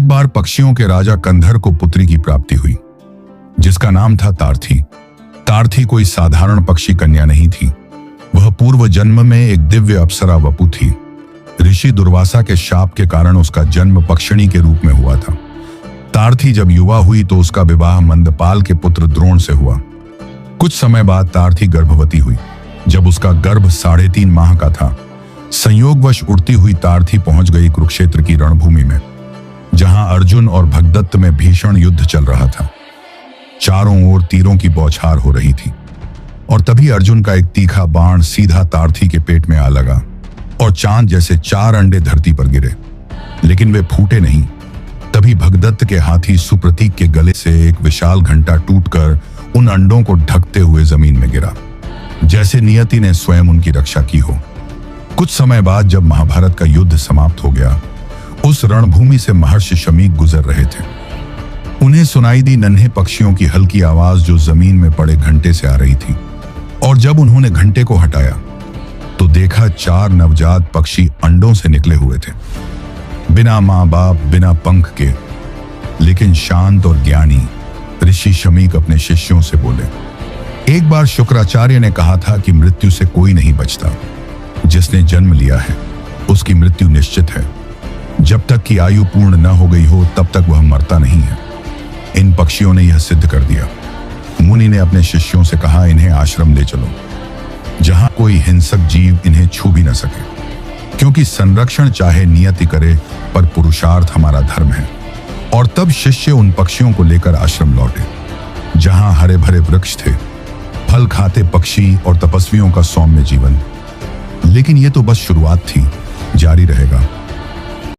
एक बार पक्षियों के राजा कंधर को पुत्री की प्राप्ति हुई, जिसका नाम था तारथी। तारथी कोई साधारण पक्षी कन्या नहीं थी, वह पूर्व जन्म में एक दिव्य अप्सरा वपु थी। ऋषि दुर्वासा के शाप के कारण उसका जन्म पक्षिणी के रूप में हुआ था। तारथी जब युवा हुई तो उसका विवाह मंदपाल के पुत्र द्रोण से हुआ। कुछ समय बाद तारथी गर्भवती हुई। जब उसका गर्भ 3.5 माह का था, संयोगवश उड़ती हुई तारथी पहुंच गई कुरुक्षेत्र की रणभूमि में, जहां अर्जुन और भगदत्त में भीषण युद्ध चल रहा था। चारों ओर तीरों की बौछार हो रही थी और तभी अर्जुन का एक तीखा बाण सीधा तारथी के पेट में आ लगा और चांद जैसे 4 अंडे धरती पर गिरे, लेकिन वे फूटे नहीं। तभी भगदत्त के हाथी सुप्रतीक के गले से एक विशाल घंटा टूटकर उन अंडों को ढकते हुए जमीन में गिरा, जैसे नियति ने स्वयं उनकी रक्षा की हो। कुछ समय बाद जब महाभारत का युद्ध समाप्त हो गया, उस रणभूमि से महर्षि शमीक गुजर रहे थे। उन्हें सुनाई दी नन्हे पक्षियों की हल्की आवाज जो जमीन में पड़े घंटे से आ रही थी, और जब उन्होंने घंटे को हटाया तो देखा 4 नवजात पक्षी अंडों से निकले हुए थे, बिना मां बाप, बिना पंख के, लेकिन शांत और ज्ञानी। ऋषि शमीक अपने शिष्यों से बोले, एक बार शुक्राचार्य ने कहा था कि मृत्यु से कोई नहीं बचता। जिसने जन्म लिया है उसकी मृत्यु निश्चित है। जब तक कि आयु पूर्ण न हो गई हो तब तक वह मरता नहीं है। इन पक्षियों ने यह सिद्ध कर दिया। मुनि ने अपने शिष्यों से कहा, इन्हें आश्रम ले चलो जहां कोई हिंसक जीव इन्हें छू भी न सके, क्योंकि संरक्षण चाहे नियति करे पर पुरुषार्थ हमारा धर्म है। और तब शिष्य उन पक्षियों को लेकर आश्रम लौटे, जहां हरे भरे वृक्ष थे, फल खाते पक्षी और तपस्वियों का सौम्य जीवन। लेकिन यह तो बस शुरुआत थी, जारी रहेगा।